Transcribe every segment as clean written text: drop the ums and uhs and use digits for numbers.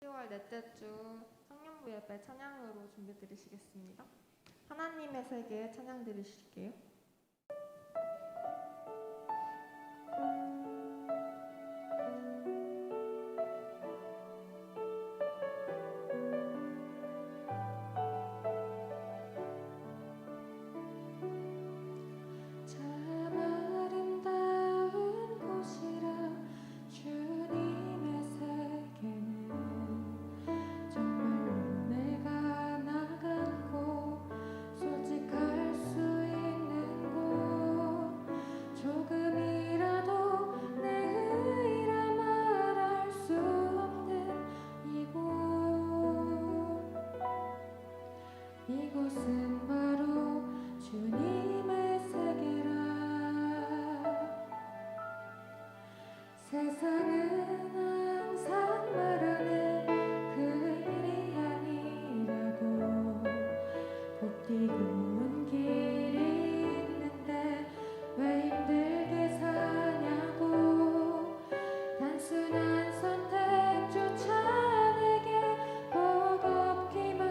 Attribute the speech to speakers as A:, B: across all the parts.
A: 10월 넷째 주 청년부 예배 찬양으로 준비 드리시겠습니다. 하나님의 세계 찬양 드리실게요.
B: 이곳은 바로 주님의 세계라. 세상은 항상 말하는 그 일이 아니라고. 곱디고 온 길이 있는데 왜 힘들게 사냐고. 단순한 선택조차 내게 버겁기만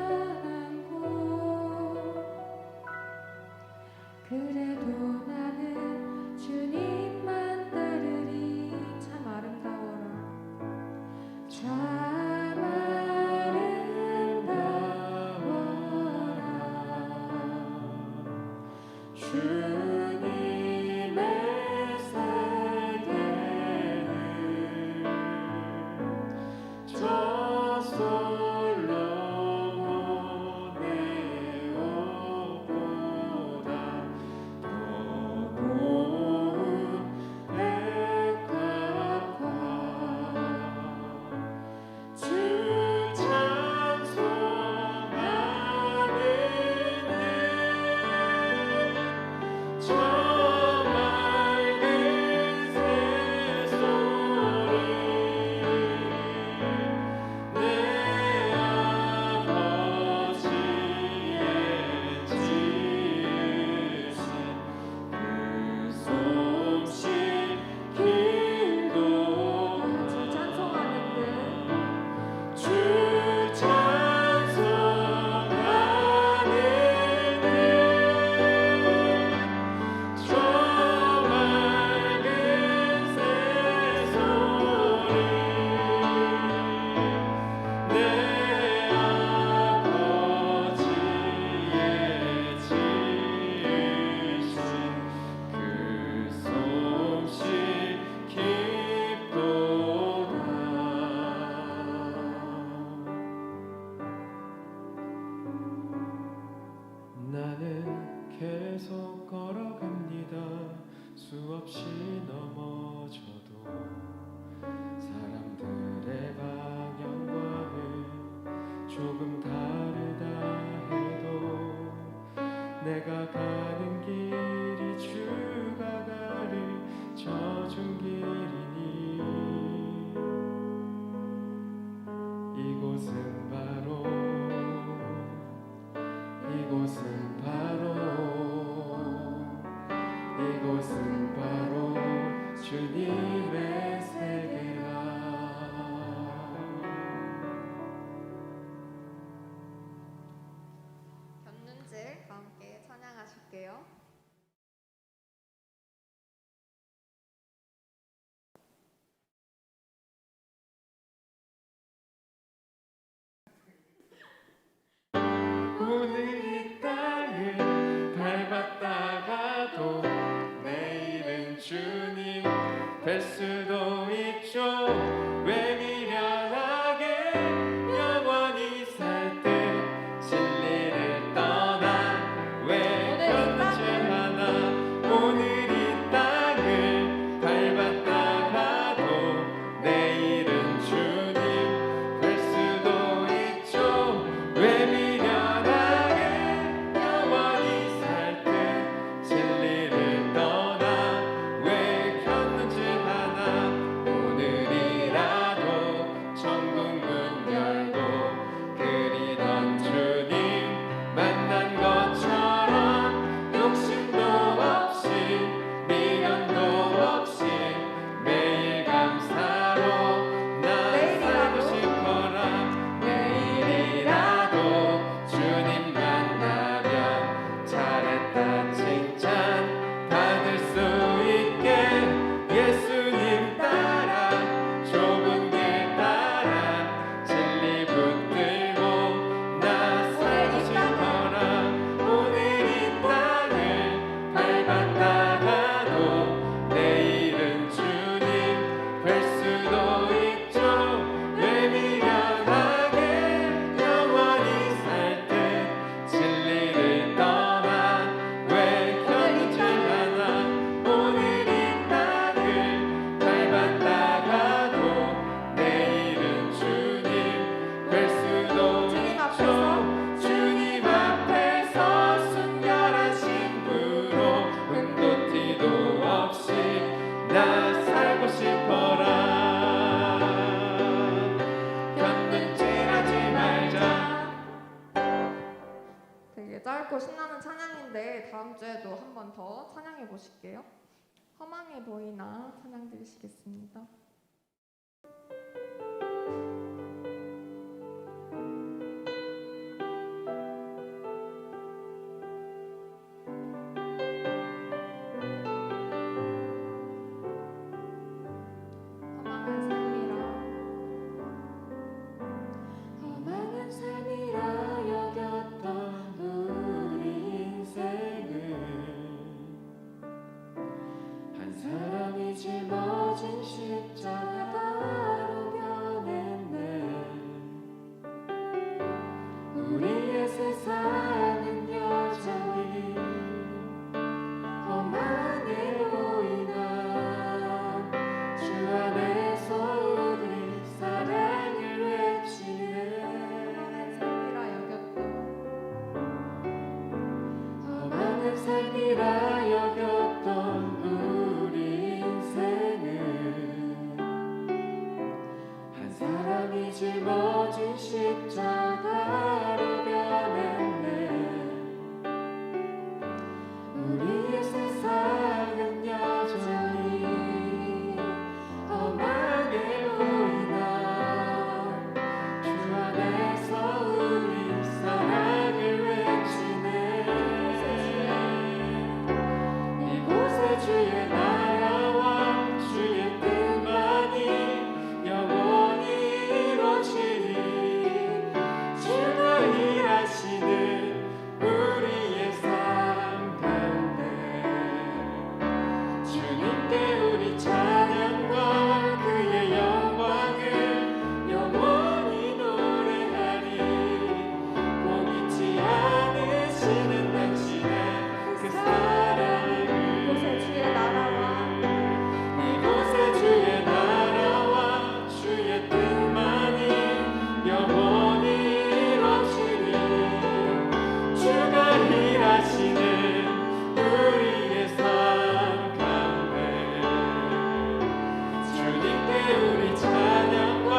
B: 그래도 나는 주님만 따르리. 참 아름다워라. 참 아름다워라. 주님의 세계는 저 솔로몬의 옷보다
C: 계속 걸어갑니다. 수없이 넘어져도 사람들의 방향과는 조금 다르다 해도 내가 가는 길이 주가 가르쳐준 길이니 이곳은 바로 주님의 세계라.
A: 견눈질과 함께 찬양하실게요.
C: 오늘 이 땅을 밟았다가도 내일은 주님 될 수도 있죠. 왜 미련하게 영원히 살 때 진리를 떠나 왜 견제하나. 오늘 이 땅을 밟았다가도 내일은 주님 될 수도 있죠. 왜 미련하게 영원히 살 때 진리를 떠나 왜 견제하나. 오늘이라도
A: 다음 주에도 한 번 더 찬양해 보실게요. 허망해 보이나 찬양 드리시겠습니다. 허망한 삶이라
B: 험한 삶이라 여겼던 우리 인생을 한 사람이 짊어진 십자가로 변했네. 우리의 세상은 여전히 험하게 보이나 주 안에서 우리 사랑을 외치네.
A: 허망한 삶이라 여겼던
B: 험한 삶이라 여겼던 우리 인생을 한 사람이 짊어진 십자가로 변했네. 우리의 세상은 여전히 험하게 보이나 주 안에서 우리 사랑을 외치네. 이곳에 주의 나라와 주의 뜻만이 영원히 이루어지니 주가 일하시는 우리의 삶 가운데 주님께 우리 찬양과 그의 영광을 영원히 노래하리. 복 잊지 않으시는 당신의 그 사랑을
A: 이곳에 주의 나라와
B: 이곳에 주의 나라와 주의 뜻만이 영원히 이루어지니 주가 일하시는 우리의 삶 가운데 주님께 우리 찬양과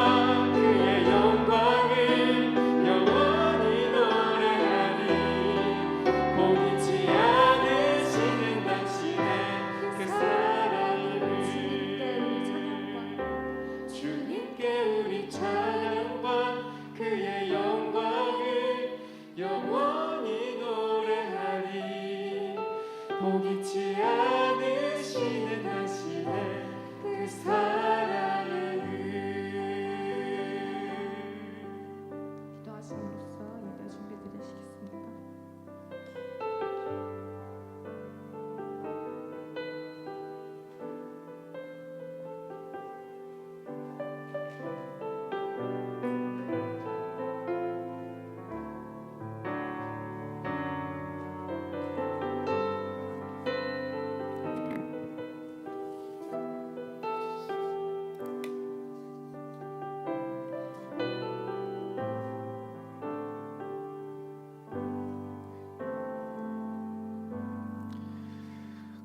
B: 그의 영광을 영원히 노래하리. 복 잊지 않으시는 당신의 그 사랑을 주님께 우리 찬양과 그의 영광을 영원히 노래하리. 복 잊지 않으시는 당신의 그 사랑을.
A: 기도하심으로써 예배 준비 드리시겠습니다.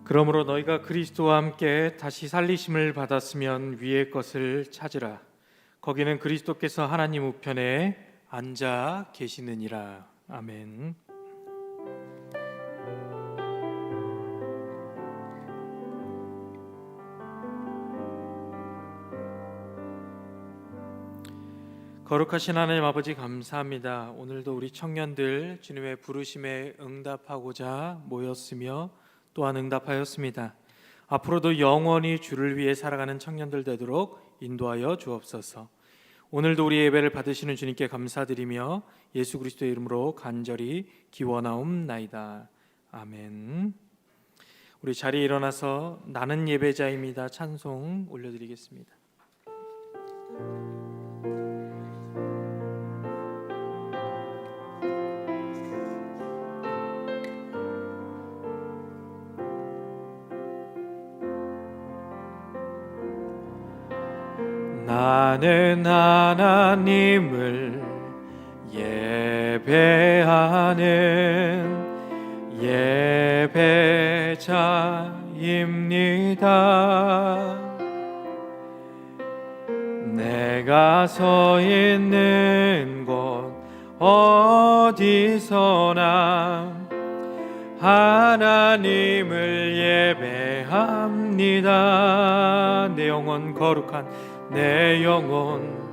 C: 그러므로 너희가 그리스도와 함께 다시 살리심을 받았으면 위의 것을 찾으라. 거기는 그리스도께서 하나님 우편에 앉아 계시느니라. 아멘. 거룩하신 하나님 아버지 감사합니다. 오늘도 우리 청년들 주님의 부르심에 응답하고자 모였으며 또한 응답하였습니다. 앞으로도 영원히 주를 위해 살아가는 청년들 되도록 인도하여 주옵소서. 오늘도 우리 예배를 받으시는 주님께 감사드리며 예수 그리스도의 이름으로 간절히 기원하옵나이다. 아멘. 우리 자리에 일어나서 나는 예배자입니다 찬송 올려드리겠습니다. 나는 하나님을 예배하는 예배자입니다. 내가 서 있는 곳 어디서나 하나님을 예배합니다. 내 영혼 거룩한 내 영혼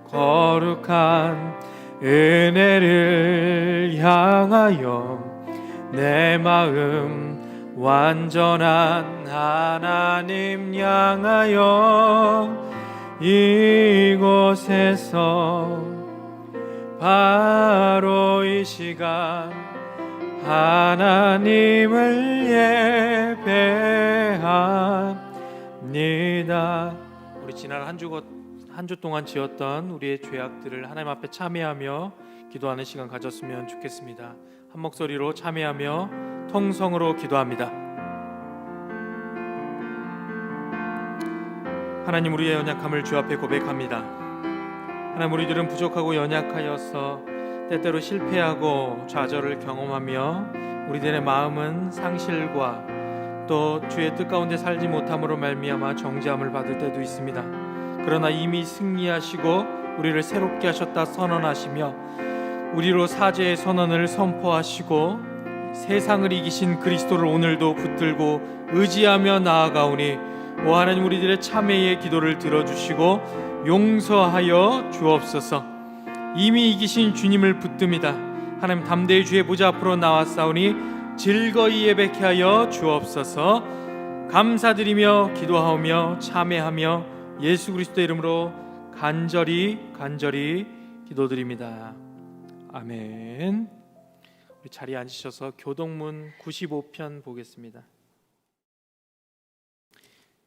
C: 거룩한 은혜를 향하여 내 마음 완전한 하나님 향하여 이곳에서 바로 이 시간 하나님을 예배합니다. 우리 지난 한 주 동안 지었던 우리의 죄악들을 하나님 앞에 참회하며 기도하는 시간 가졌으면 좋겠습니다. 한 목소리로 참회하며 통성으로 기도합니다. 하나님, 우리의 연약함을 주 앞에 고백합니다. 하나님, 우리들은 부족하고 연약하여서 때때로 실패하고 좌절을 경험하며 우리들의 마음은 상실과 또 주의 뜻 가운데 살지 못함으로 말미암아 정죄함을 받을 때도 있습니다. 그러나 이미 승리하시고 우리를 새롭게 하셨다 선언하시며 우리로 사죄의 선언을 선포하시고 세상을 이기신 그리스도를 오늘도 붙들고 의지하며 나아가오니 오 하나님, 우리들의 참회의 기도를 들어주시고 용서하여 주옵소서. 이미 이기신 주님을 붙듭니다. 하나님, 담대히 주의 보좌 앞으로 나왔사오니 즐거이 예배케 하여 주옵소서. 감사드리며 기도하오며 참회하며 예수 그리스도의 이름으로 간절히 기도드립니다. 아멘. 우리 자리에 앉으셔서 교동문 95편 보겠습니다.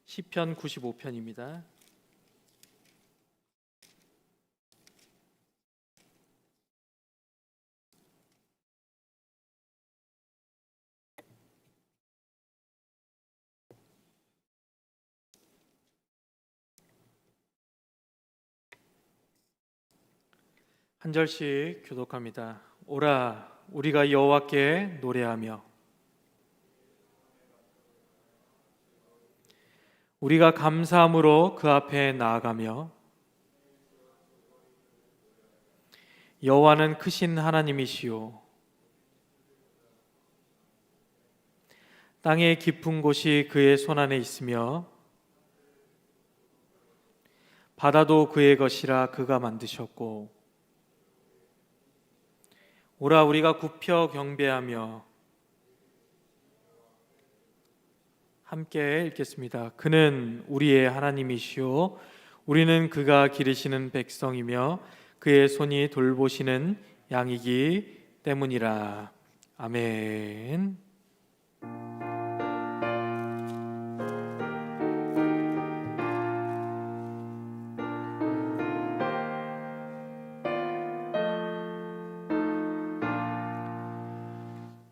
C: 시편 95편입니다. 한 절씩 교독합니다. 오라, 우리가 여호와께 노래하며 우리가 감사함으로 그 앞에 나아가며 여호와는 크신 하나님이시요 땅의 깊은 곳이 그의 손안에 있으며 바다도 그의 것이라 그가 만드셨고 오라, 우리가 굽혀 경배하며 함께 읽겠습니다. 그는 우리의 하나님이시오 우리는 그가 기르시는 백성이며 그의 손이 돌보시는 양이기 때문이라. 아멘.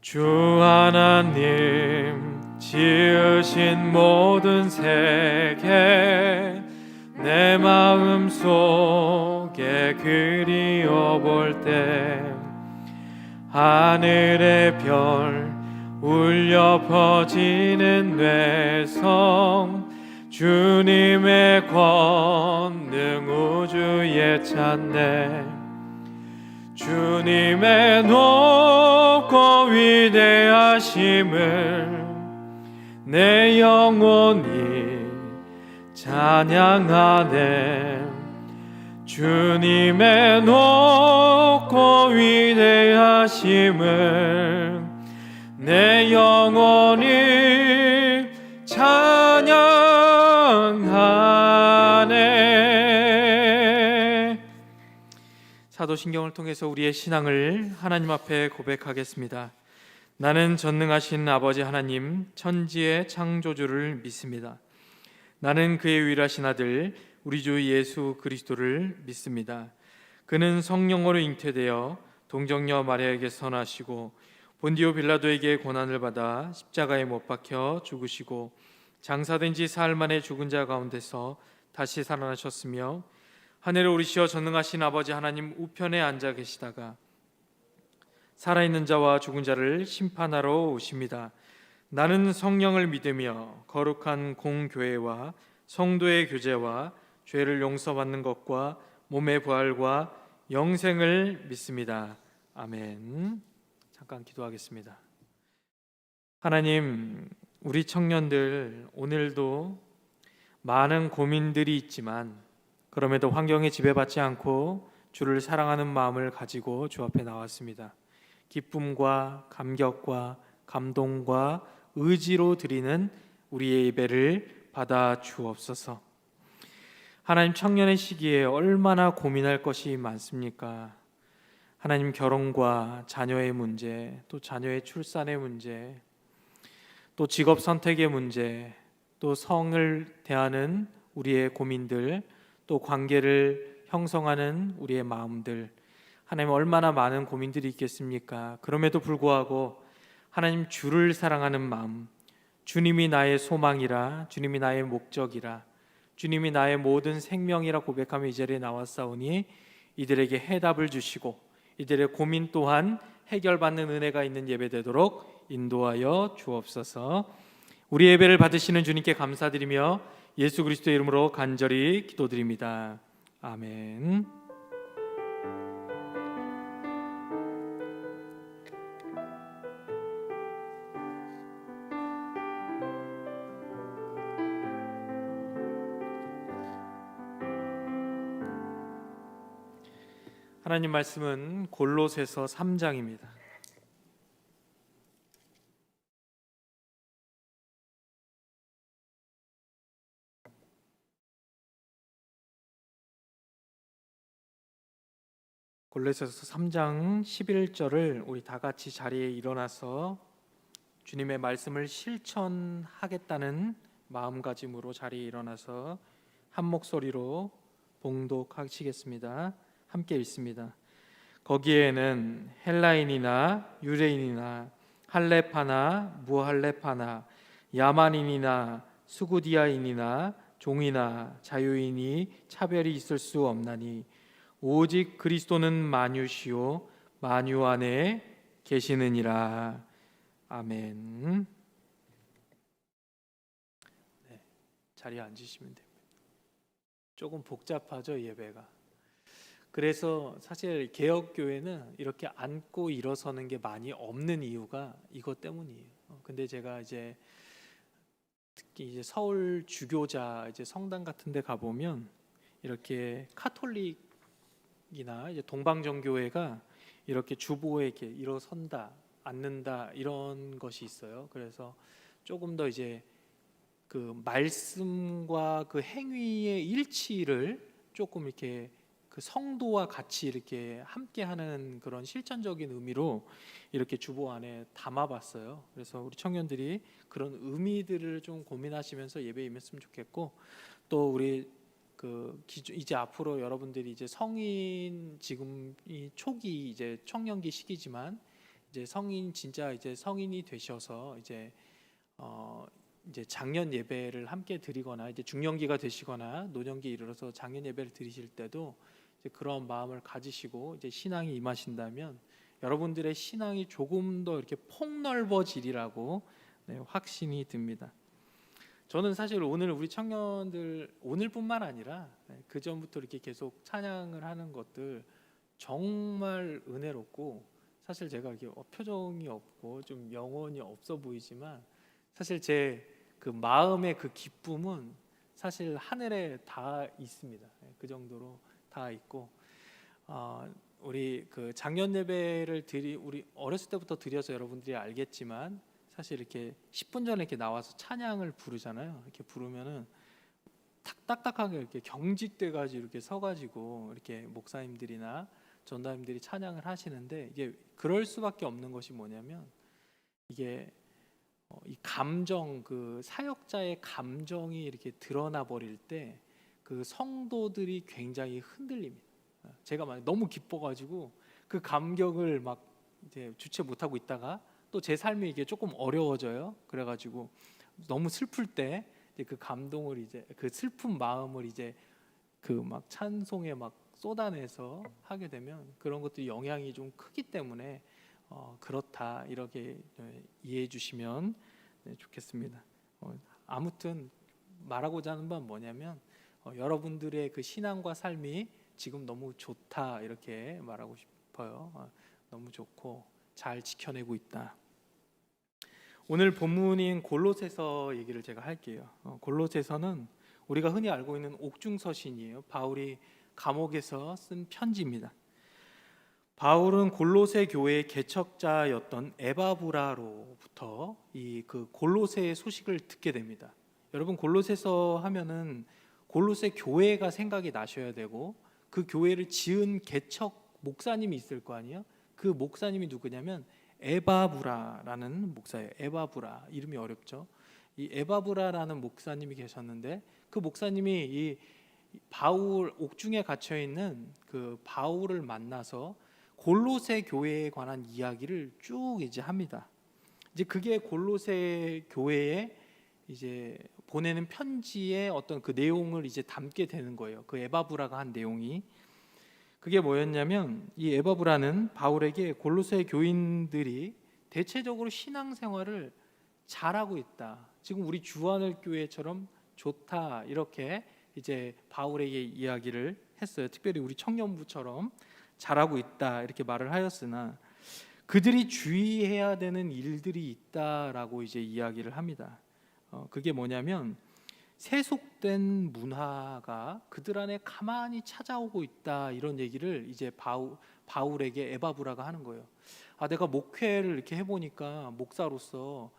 C: 주 하나님 지으신 모든 세계 내 마음 속에 그리워 볼 때 하늘의 별 울려 퍼지는 뇌성 주님의 권능 우주에 찬네 주님의 높고 위대하심을 내 영혼이 찬양하네 주님의 높고 위대하심을 내 영혼이 찬양하네. 사도신경을 통해서 우리의 신앙을 하나님 앞에 고백하겠습니다. 나는 전능하신 아버지 하나님 천지의 창조주를 믿습니다. 나는 그의 유일하신 아들 우리 주 예수 그리스도를 믿습니다. 그는 성령으로 잉태되어 동정녀 마리아에게 선하시고 본디오 빌라도에게 고난을 받아 십자가에 못 박혀 죽으시고 장사된 지 사흘 만에 죽은 자 가운데서 다시 살아나셨으며 하늘에 오르시어 전능하신 아버지 하나님 우편에 앉아 계시다가 살아있는 자와 죽은 자를 심판하러 오십니다. 나는 성령을 믿으며 거룩한 공교회와 성도의 교제와 죄를 용서받는 것과 몸의 부활과 영생을 믿습니다. 아멘. 잠깐 기도하겠습니다. 하나님, 우리 청년들 오늘도 많은 고민들이 있지만 그럼에도 환경에 지배받지 않고 주를 사랑하는 마음을 가지고 주 앞에 나왔습니다. 기쁨과 감격과 감동과 의지로 드리는 우리의 예배를 받아 주옵소서. 하나님, 청년의 시기에 얼마나 고민할 것이 많습니까? 하나님, 결혼과 자녀의 문제, 또 자녀의 출산의 문제, 또 직업 선택의 문제, 또 성을 대하는 우리의 고민들, 또 관계를 형성하는 우리의 마음들, 하나님, 얼마나 많은 고민들이 있겠습니까? 그럼에도 불구하고 하나님, 주를 사랑하는 마음, 주님이 나의 소망이라, 주님이 나의 목적이라, 주님이 나의 모든 생명이라 고백하며 이 자리에 나왔사오니 이들에게 해답을 주시고 이들의 고민 또한 해결받는 은혜가 있는 예배되도록 인도하여 주옵소서. 우리 예배를 받으시는 주님께 감사드리며 예수 그리스도의 이름으로 간절히 기도드립니다. 아멘. 하나님 말씀은 골로새서 3장입니다. 골로새서 3장 11절을 우리 다 같이 자리에 일어나서 주님의 말씀을 실천하겠다는 마음가짐으로 자리에 일어나서 한 목소리로 봉독하시겠습니다. 함께 읽습니다. 거기에는 헬라인이나 유대인이나 할레파나 무할레파나 야만인이나 수구디아인이나 종이나 자유인이 차별이 있을 수 없나니 오직 그리스도는 만유시요 만유 안에 계시느니라. 아멘. 네, 자리에 앉으시면 됩니다. 조금 복잡하죠, 예배가. 그래서 사실 개혁교회는 이렇게 앉고 일어서는 게 많이 없는 이유가 이것 때문이에요. 근데 제가 이제 특히 이제 서울 주교자 이제 성당 같은 데 가보면 이렇게 카톨릭이나 이제 동방정교회가 이렇게 주보에 이렇게 일어선다, 앉는다 이런 것이 있어요. 그래서 조금 더 이제 그 말씀과 그 행위의 일치를 조금 이렇게 그 성도와 같이 이렇게 함께하는 그런 실천적인 의미로 이렇게 주보 안에 담아봤어요. 그래서 우리 청년들이 그런 의미들을 좀 고민하시면서 예배에 임했으면 좋겠고, 또 우리 그 이제 앞으로 여러분들이 이제 성인, 지금 이 초기 이제 청년기 시기지만 이제 성인 진짜 이제 성인이 되셔서 이제 이제 장년 예배를 함께 드리거나 이제 중년기가 되시거나 노년기에 이르러서 장년 예배를 드리실 때도 이제 그런 마음을 가지시고 이제 신앙이 임하신다면 여러분들의 신앙이 조금 더 이렇게 폭넓어지리라고 확신이 듭니다. 저는 사실 오늘 우리 청년들 오늘뿐만 아니라 그 전부터 이렇게 계속 찬양을 하는 것들 정말 은혜롭고, 사실 제가 이렇게 표정이 없고 좀 영혼이 없어 보이지만 사실 제 그 마음의 그 기쁨은 사실 하늘에 다 있습니다. 그 정도로 다 있고, 우리 그 작년 예배를 우리 어렸을 때부터 드려서 여러분들이 알겠지만 사실 이렇게 10분 전에 이렇게 나와서 찬양을 부르잖아요. 이렇게 부르면은 딱딱하게 이렇게 경직돼 가지고 이렇게 서가지고 이렇게 목사님들이나 전도사님들이 찬양을 하시는데, 이게 그럴 수밖에 없는 것이 뭐냐면 이게 이 감정, 그 사역자의 감정이 이렇게 드러나 버릴 때 그 성도들이 굉장히 흔들립니다. 제가 막 너무 기뻐가지고 그 감격을 막 이제 주체 못하고 있다가 또 제 삶이 이게 조금 어려워져요. 그래가지고 너무 슬플 때 그 감동을 이제 그 슬픈 마음을 이제 그 막 찬송에 막 쏟아내서 하게 되면 그런 것들이 영향이 좀 크기 때문에 그렇다, 이렇게 이해해 주시면 좋겠습니다. 아무튼 말하고자 하는 건 뭐냐면 여러분들의 그 신앙과 삶이 지금 너무 좋다, 이렇게 말하고 싶어요. 너무 좋고 잘 지켜내고 있다. 오늘 본문인 골로새서 얘기를 제가 할게요. 골로새서는 우리가 흔히 알고 있는 옥중서신이에요. 바울이 감옥에서 쓴 편지입니다. 바울은 골로새 교회의 개척자였던 에바브라로부터 그 골로새의 소식을 듣게 됩니다. 여러분, 골로새서 하면은 골로새 교회가 생각이 나셔야 되고, 그 교회를 지은 개척 목사님이 있을 거 아니에요. 그 목사님이 누구냐면 에바브라라는 목사예요. 에바브라, 이름이 어렵죠. 이 에바브라라는 목사님이 계셨는데, 그 목사님이 이 바울 옥중에 갇혀 있는 그 바울을 만나서 골로새 교회에 관한 이야기를 쭉 이제 합니다. 이제 그게 골로새 교회에 이제 보내는 편지의 어떤 그 내용을 이제 담게 되는 거예요. 그 에바브라가 한 내용이, 그게 뭐였냐면, 이 에바브라는 바울에게 골로새 교인들이 대체적으로 신앙생활을 잘하고 있다, 지금 우리 주안을 교회처럼 좋다, 이렇게 이제 바울에게 이야기를 했어요. 특별히 우리 청년부처럼 잘하고 있다, 이렇게 말을 하였으나 그들이 주의해야 되는 일들이 있다라고 이제 이야기를 합니다. 그게 뭐냐면, 세속된 문화가 그들 안에 가만히 찾아오고 있다, 이런 얘기를 이제 바울에게 에바브라가 하는 거예요. 내가 목회를 이렇게 해보니까 목사로서,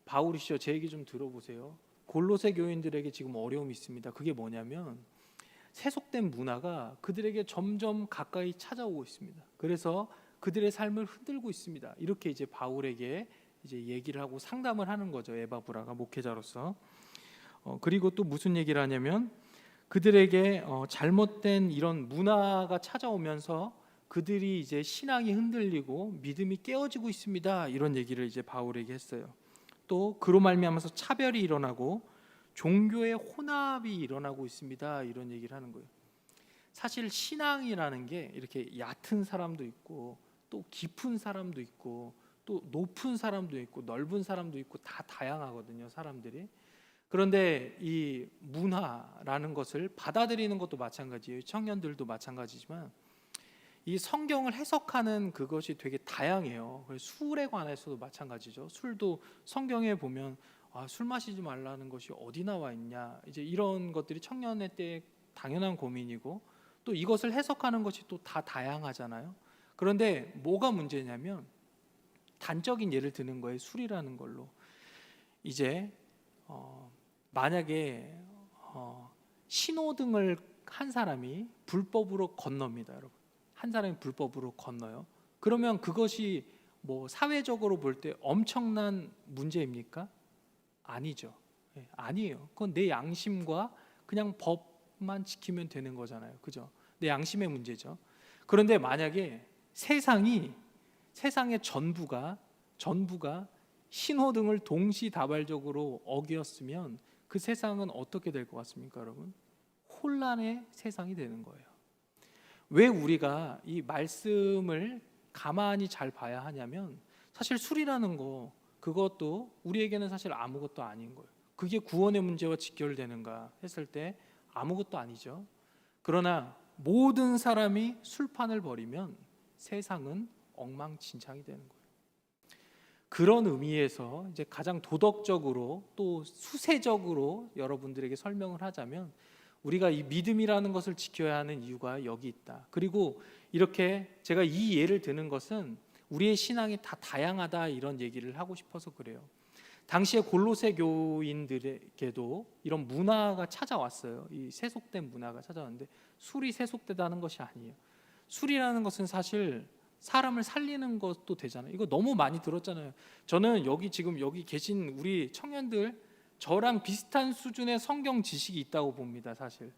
C: 바울이시여 제 얘기 좀 들어보세요. 골로새 교인들에게 지금 어려움이 있습니다. 그게 뭐냐면, 세속된 문화가 그들에게 점점 가까이 찾아오고 있습니다. 그래서 그들의 삶을 흔들고 있습니다. 이렇게 이제 바울에게 이제 얘기를 하고 상담을 하는 거죠, 에바브라가 목회자로서. 그리고 또 무슨 얘기를 하냐면, 그들에게 잘못된 이런 문화가 찾아오면서 그들이 이제 신앙이 흔들리고 믿음이 깨어지고 있습니다, 이런 얘기를 이제 바울에게 했어요. 또 그로 말미암아서 차별이 일어나고 종교의 혼합이 일어나고 있습니다, 이런 얘기를 하는 거예요. 사실 신앙이라는 게 이렇게 얕은 사람도 있고, 또 깊은 사람도 있고, 또 높은 사람도 있고, 넓은 사람도 있고, 다 다양하거든요, 사람들이. 그런데 이 문화라는 것을 받아들이는 것도 마찬가지예요. 청년들도 마찬가지지만 이 성경을 해석하는 그것이 되게 다양해요. 술에 관해서도 마찬가지죠. 술도 성경에 보면 술 마시지 말라는 것이 어디 나와 있냐, 이제 이런 것들이 청년의 때 당연한 고민이고, 또 이것을 해석하는 것이 또 다 다양하잖아요. 그런데 뭐가 문제냐면, 단적인 예를 드는 거예요. 술이라는 걸로. 이제 만약에 신호등을 한 사람이 불법으로 건넙니다, 여러분. 한 사람이 불법으로 건너요. 그러면 그것이 뭐 사회적으로 볼 때 엄청난 문제입니까? 아니죠. 아니에요. 그건 내 양심과 그냥 법만 지키면 되는 거잖아요, 그죠? 내 양심의 문제죠. 그런데 만약에 세상의 전부가 신호등을 동시다발적으로 어겼으면 그 세상은 어떻게 될 것 같습니까, 여러분? 혼란의 세상이 되는 거예요. 왜 우리가 이 말씀을 가만히 잘 봐야 하냐면, 사실 술이라는 거, 그것도 우리에게는 사실 아무것도 아닌 거예요. 그게 구원의 문제와 직결되는가 했을 때 아무것도 아니죠. 그러나 모든 사람이 술판을 벌이면 세상은 엉망진창이 되는 거예요. 그런 의미에서 이제 가장 도덕적으로 또 수세적으로 여러분들에게 설명을 하자면, 우리가 이 믿음이라는 것을 지켜야 하는 이유가 여기 있다. 그리고 이렇게 제가 이 예를 드는 것은 우리의 신앙이 다 다양하다, 이런 얘기를 하고 싶어서 그래요. 당시에 골로새 교인들에게도 이런 문화가 찾아왔어요. 이 세속된 문화가 찾아왔는데, 술이 세속되다는 것이 아니에요. 술이라는 것은 사실 사람을 살리는 것도 되잖아요. 이거 너무 많이 들었잖아요. 저는 지금 여기 계신 우리 청년들, 저랑 비슷한 수준의 성경 지식이 있다고 봅니다, 사실.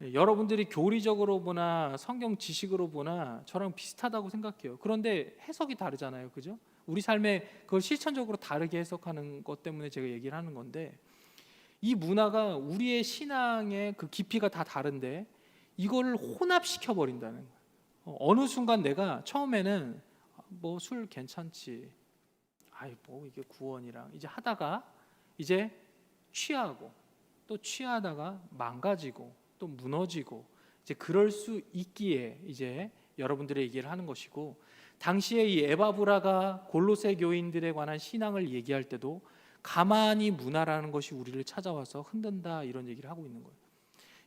C: 여러분들이 교리적으로 보나 성경 지식으로 보나 저랑 비슷하다고 생각해요. 그런데 해석이 다르잖아요, 그죠? 우리 삶에 그걸 실천적으로 다르게 해석하는 것 때문에 제가 얘기를 하는 건데, 이 문화가 우리의 신앙의 그 깊이가 다 다른데 이거를 혼합시켜 버린다는 거예요. 어느 순간 내가 처음에는 뭐 술 괜찮지, 뭐 이게 구원이랑 이제 하다가 이제 취하고, 또 취하다가 망가지고, 또 무너지고, 이제 그럴 수 있기에 이제 여러분들의 얘기를 하는 것이고, 당시에 이 에바브라가 골로새 교인들에 관한 신앙을 얘기할 때도 가만히 문화라는 것이 우리를 찾아와서 흔든다 이런 얘기를 하고 있는 거예요.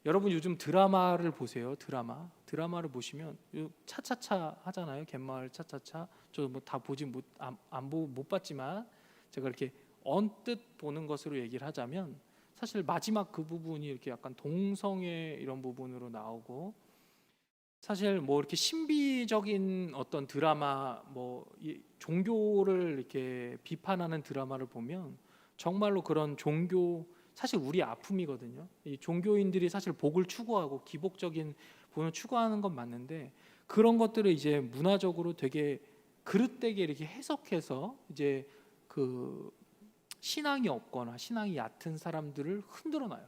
C: 여러분 요즘 드라마를 보세요. 드라마를 보시면 차차차 하잖아요. 갯마을 차차차. 저 뭐 다 보지 못 봤지만 제가 이렇게 언뜻 보는 것으로 얘기를 하자면 사실 마지막 그 부분이 이렇게 약간 동성애 이런 부분으로 나오고, 사실 뭐 이렇게 신비적인 어떤 드라마, 종교를 이렇게 비판하는 드라마를 보면 정말로 그런 종교, 사실 우리 아픔이거든요. 이 종교인들이 사실 복을 추구하고 기복적인 본을 추구하는 건 맞는데, 그런 것들을 이제 문화적으로 되게 그릇되게 이렇게 해석해서 이제 그 신앙이 없거나 신앙이 얕은 사람들을 흔들어 놔요.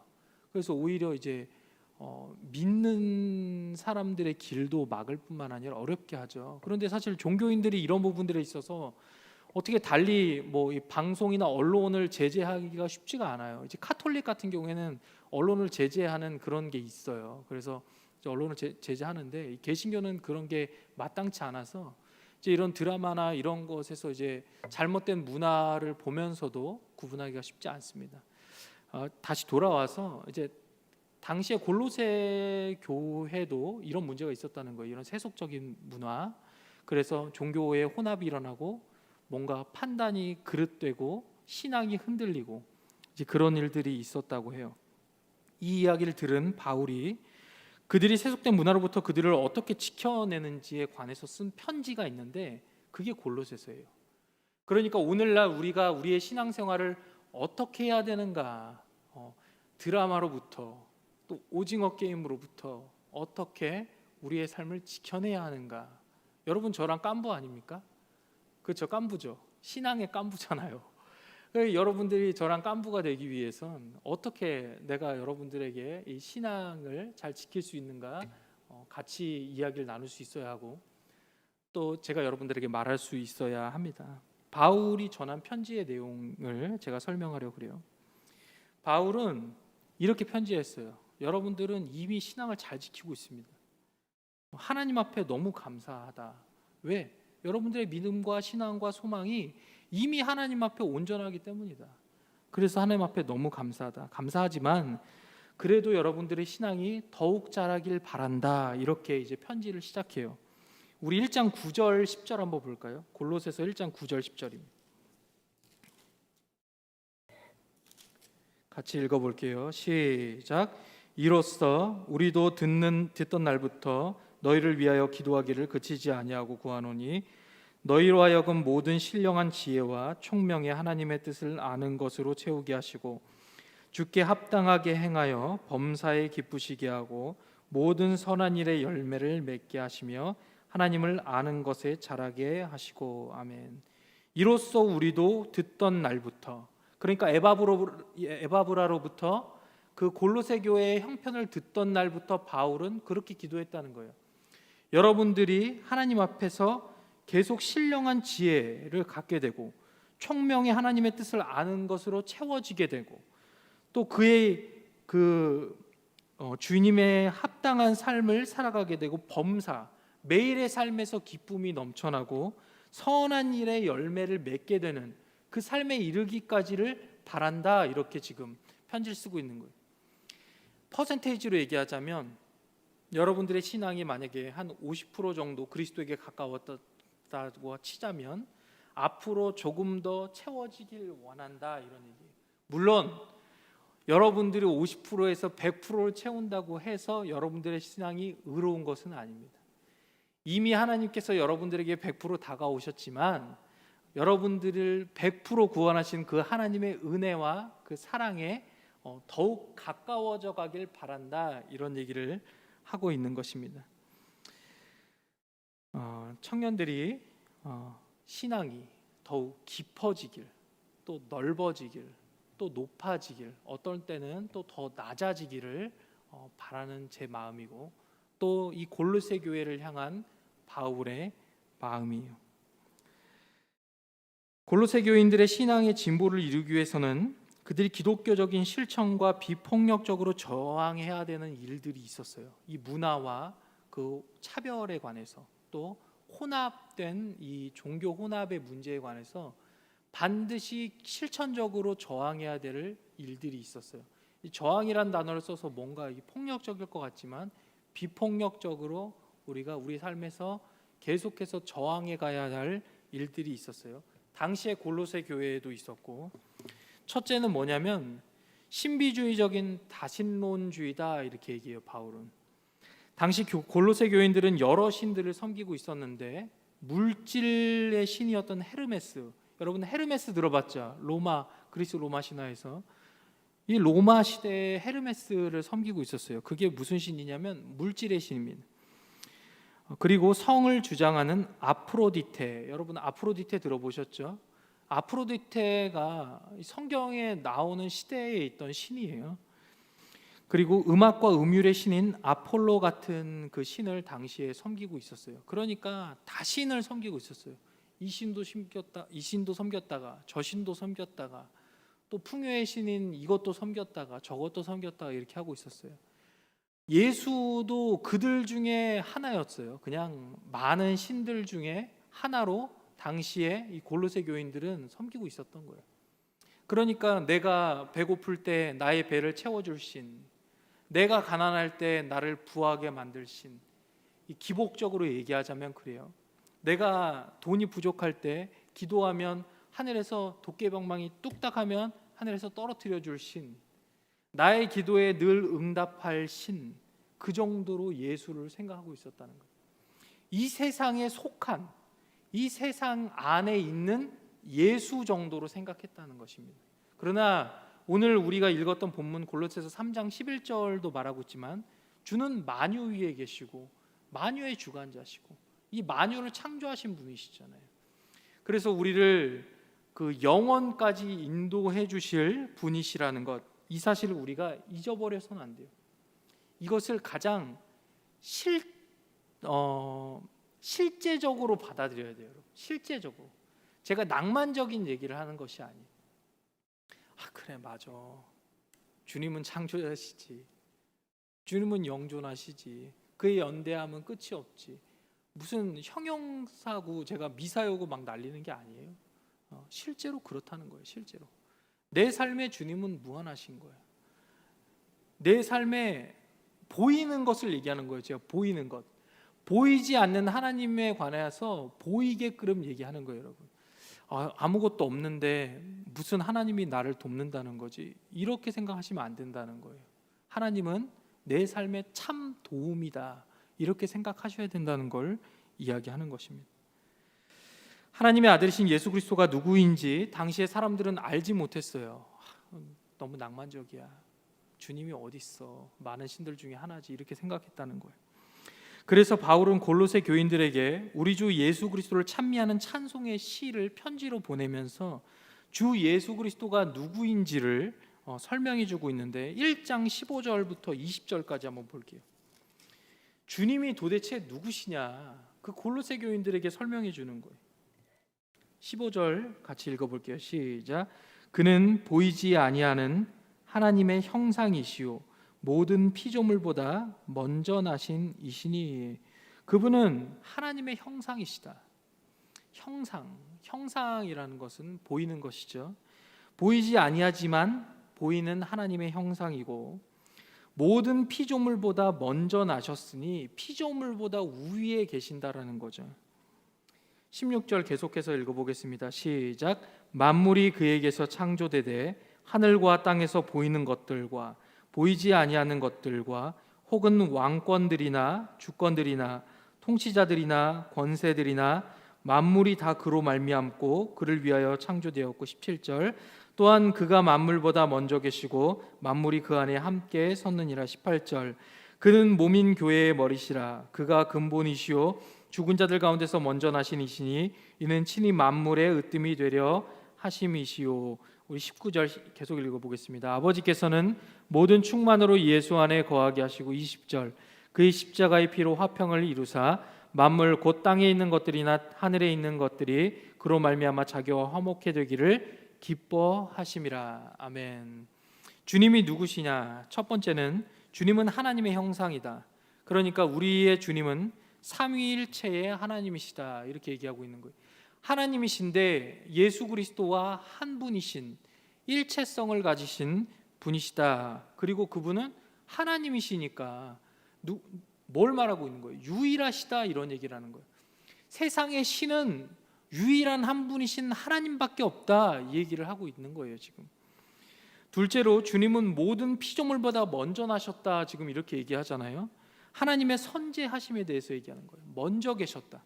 C: 그래서 오히려 이제 믿는 사람들의 길도 막을 뿐만 아니라 어렵게 하죠. 그런데 사실 종교인들이 이런 부분들에 있어서 어떻게 달리 이 방송이나 언론을 제재하기가 쉽지가 않아요. 이제 카톨릭 같은 경우에는 언론을 제재하는 그런 게 있어요. 그래서 이제 언론을 제재하는데, 이 개신교는 그런 게 마땅치 않아서 이제 이런 드라마나 이런 것에서 이제 잘못된 문화를 보면서도 구분하기가 쉽지 않습니다. 다시 돌아와서 이제 당시에 골로새 교회도 이런 문제가 있었다는 거예요. 이런 세속적인 문화. 그래서 종교의 혼합이 일어나고 뭔가 판단이 그릇되고 신앙이 흔들리고 이제 그런 일들이 있었다고 해요. 이 이야기를 들은 바울이 그들이 세속된 문화로부터 그들을 어떻게 지켜내는지에 관해서 쓴 편지가 있는데, 그게 골로새서예요. 그러니까 오늘날 우리가 우리의 신앙생활을 어떻게 해야 되는가, 드라마로부터 또 오징어 게임으로부터 어떻게 우리의 삶을 지켜내야 하는가. 여러분 저랑 깐부 아닙니까? 그렇죠, 깐부죠. 신앙의 깐부잖아요. 여러분들이 저랑 깐부가 되기 위해선 어떻게 내가 여러분들에게 이 신앙을 잘 지킬 수 있는가, 같이 이야기를 나눌 수 있어야 하고, 또 제가 여러분들에게 말할 수 있어야 합니다. 바울이 전한 편지의 내용을 제가 설명하려고 그래요. 바울은 이렇게 편지했어요. 여러분들은 이미 신앙을 잘 지키고 있습니다. 하나님 앞에 너무 감사하다. 왜? 여러분들의 믿음과 신앙과 소망이 이미 하나님 앞에 온전하기 때문이다. 그래서 하나님 앞에 너무 감사하다. 감사하지만 그래도 여러분들의 신앙이 더욱 자라길 바란다. 이렇게 이제 편지를 시작해요. 우리 1장 9절 10절 한번 볼까요? 골로새서 1장 9절 10절입니다. 같이 읽어볼게요. 시작. 이로써 우리도 듣던 날부터 너희를 위하여 기도하기를 그치지 아니하고 구하노니 너희로 하여금 모든 신령한 지혜와 총명의 하나님의 뜻을 아는 것으로 채우게 하시고 주께 합당하게 행하여 범사에 기쁘시게 하고 모든 선한 일의 열매를 맺게 하시며 하나님을 아는 것에 자라게 하시고. 아멘. 이로써 우리도 듣던 날부터, 그러니까 에바브라로부터 그 골로새 교회의 형편을 듣던 날부터 바울은 그렇게 기도했다는 거예요. 여러분들이 하나님 앞에서 계속 신령한 지혜를 갖게 되고 총명의 하나님의 뜻을 아는 것으로 채워지게 되고, 또 그의 주님의 합당한 삶을 살아가게 되고, 범사 매일의 삶에서 기쁨이 넘쳐나고 선한 일의 열매를 맺게 되는 그 삶에 이르기까지를 바란다. 이렇게 지금 편지를 쓰고 있는 거예요. 퍼센테이지로 얘기하자면 여러분들의 신앙이 만약에 한 50% 정도 그리스도에게 가까웠다고 치자면 앞으로 조금 더 채워지길 원한다, 이런 얘기예요. 물론 여러분들이 50%에서 100%를 채운다고 해서 여러분들의 신앙이 의로운 것은 아닙니다. 이미 하나님께서 여러분들에게 100% 다가오셨지만 여러분들을 100% 구원하신 그 하나님의 은혜와 그 사랑에 더욱 가까워져 가길 바란다, 이런 얘기를 하고 있는 것입니다. 청년들이 신앙이 더욱 깊어지길, 또 넓어지길, 또 높아지길, 어떨 때는 또 더 낮아지기를 바라는 제 마음이고, 또 이 골로새 교회를 향한 바울의 마음이에요. 골로새 교인들의 신앙의 진보를 이루기 위해서는 그들이 기독교적인 실천과 비폭력적으로 저항해야 되는 일들이 있었어요. 이 문화와 그 차별에 관해서, 또 혼합된 이 종교 혼합의 문제에 관해서 반드시 실천적으로 저항해야 될 일들이 있었어요. 이 저항이란 단어를 써서 뭔가 폭력적일 것 같지만 비폭력적으로 우리가 우리 삶에서 계속해서 저항해 가야 할 일들이 있었어요. 당시에 골로새 교회에도 있었고, 첫째는 뭐냐면 신비주의적인 다신론주의다 이렇게 얘기해요. 바울은 당시 골로새 교인들은 여러 신들을 섬기고 있었는데 물질의 신이었던 헤르메스, 여러분 헤르메스 들어봤죠? 그리스 로마 신화에서 이 로마 시대에 헤르메스를 섬기고 있었어요. 그게 무슨 신이냐면 물질의 신입니다. 그리고 성을 주장하는 아프로디테, 여러분 아프로디테 들어보셨죠? 아프로디테가 성경에 나오는 시대에 있던 신이에요. 그리고 음악과 음율의 신인 아폴로 같은 그 신을 당시에 섬기고 있었어요. 그러니까 다 신을 섬기고 있었어요. 이 신도 섬겼다가 저 신도 섬겼다가 또 풍요의 신인 이것도 섬겼다가 저것도 섬겼다가 이렇게 하고 있었어요. 예수도 그들 중에 하나였어요. 그냥 많은 신들 중에 하나로 당시에 이 골로새 교인들은 섬기고 있었던 거예요. 그러니까 내가 배고플 때 나의 배를 채워줄 신, 내가 가난할 때 나를 부하게 만들 신, 이 기복적으로 얘기하자면 그래요. 내가 돈이 부족할 때 기도하면 하늘에서 도깨방망이 뚝딱하면 하늘에서 떨어뜨려 줄 신, 나의 기도에 늘 응답할 신, 그 정도로 예수를 생각하고 있었다는 거예요. 이 세상에 속한, 이 세상 안에 있는 예수 정도로 생각했다는 것입니다. 그러나 오늘 우리가 읽었던 본문 골로새서 3장 11절도 말하고 있지만 주는 만유 위에 계시고 만유의 주관자시고 이 만유를 창조하신 분이시잖아요. 그래서 우리를 그 영원까지 인도해 주실 분이시라는 것, 이 사실을 우리가 잊어버려서는 안 돼요. 이것을 가장 실제적으로 받아들여야 돼요. 여러분. 실제적으로. 제가 낭만적인 얘기를 하는 것이 아니에요. 그래 맞아. 주님은 창조자시지. 주님은 영존하시지. 그의 연대함은 끝이 없지. 무슨 형용사고 제가 미사여고 막 날리는 게 아니에요. 실제로 그렇다는 거예요. 실제로 내 삶에 주님은 무한하신 거예요. 내 삶에 보이는 것을 얘기하는 거예요. 제가 보이는 것, 보이지 않는 하나님에 관해서 보이게끔 얘기하는 거예요. 여러분, 아무것도 없는데 무슨 하나님이 나를 돕는다는 거지, 이렇게 생각하시면 안 된다는 거예요. 하나님은 내 삶의 참 도움이다, 이렇게 생각하셔야 된다는 걸 이야기하는 것입니다. 하나님의 아들이신 예수 그리스도가 누구인지 당시의 사람들은 알지 못했어요. 너무 낭만적이야. 주님이 어디 있어? 많은 신들 중에 하나지, 이렇게 생각했다는 거예요. 그래서 바울은 골로새 교인들에게 우리 주 예수 그리스도를 찬미하는 찬송의 시를 편지로 보내면서 주 예수 그리스도가 누구인지를 설명해 주고 있는데 1장 15절부터 20절까지 한번 볼게요. 주님이 도대체 누구시냐, 그 골로새 교인들에게 설명해 주는 거예요. 15절 같이 읽어볼게요. 시작. 그는 보이지 아니하는 하나님의 형상이시요 모든 피조물보다 먼저 나신 이시니. 그분은 하나님의 형상이시다. 형상이라는 것은 보이는 것이죠. 보이지 아니하지만 보이는 하나님의 형상이고 모든 피조물보다 먼저 나셨으니 피조물보다 우위에 계신다라는 거죠. 16절 계속해서 읽어보겠습니다. 시작. 만물이 그에게서 창조되되 하늘과 땅에서 보이는 것들과 보이지 아니하는 것들과 혹은 왕권들이나 주권들이나 통치자들이나 권세들이나 만물이 다 그로 말미암고 그를 위하여 창조되었고. 17절. 또한 그가 만물보다 먼저 계시고 만물이 그 안에 함께 섰느니라. 18절. 그는 몸인 교회의 머리시라. 그가 근본이시요 죽은 자들 가운데서 먼저 나신 이시니 이는 친히 만물의 으뜸이 되려 하심이시요. 우리 19절 계속 읽어보겠습니다. 아버지께서는 모든 충만으로 예수 안에 거하게 하시고. 20절. 그의 십자가의 피로 화평을 이루사 만물 곧 땅에 있는 것들이나 하늘에 있는 것들이 그로 말미암아 자기와 화목해 되기를 기뻐하심이라. 아멘. 주님이 누구시냐? 첫 번째는 주님은 하나님의 형상이다. 그러니까 우리의 주님은 삼위일체의 하나님이시다 이렇게 얘기하고 있는 거예요. 하나님이신데 예수 그리스도와 한 분이신 일체성을 가지신 분이시다. 그리고 그분은 하나님이시니까 뭘 말하고 있는 거예요? 유일하시다 이런 얘기를 하는 거예요. 세상의 신은 유일한 한 분이신 하나님밖에 없다 이 얘기를 하고 있는 거예요 지금. 둘째로 주님은 모든 피조물보다 먼저 나셨다 지금 이렇게 얘기하잖아요. 하나님의 선재하심에 대해서 얘기하는 거예요. 먼저 계셨다.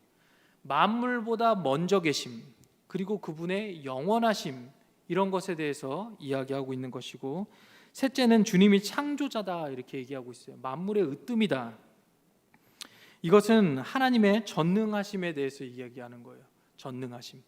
C: 만물보다 먼저 계심, 그리고 그분의 영원하심, 이런 것에 대해서 이야기하고 있는 것이고, 셋째는 주님이 창조자다 이렇게 얘기하고 있어요. 만물의 으뜸이다. 이것은 하나님의 전능하심에 대해서 이야기하는 거예요. 전능하심.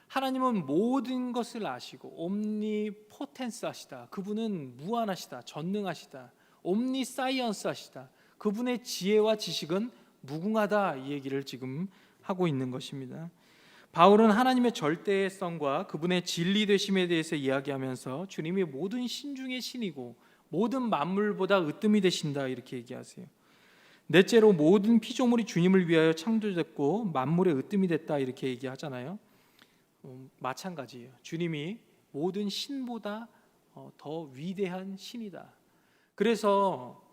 C: 하나님은 모든 것을 아시고 옴니포텐스 하시다. 그분은 무한하시다. 전능하시다. 옴니사이언스 하시다. 그분의 지혜와 지식은 무궁하다 이 얘기를 지금 하고 있는 것입니다. 바울은 하나님의 절대성과 그분의 진리 되심에 대해서 이야기하면서 주님이 모든 신 중의 신이고 모든 만물보다 으뜸이 되신다 이렇게 얘기하세요. 넷째로 모든 피조물이 주님을 위하여 창조됐고 만물의 으뜸이 됐다 이렇게 얘기하잖아요. 마찬가지예요. 주님이 모든 신보다 더 위대한 신이다. 그래서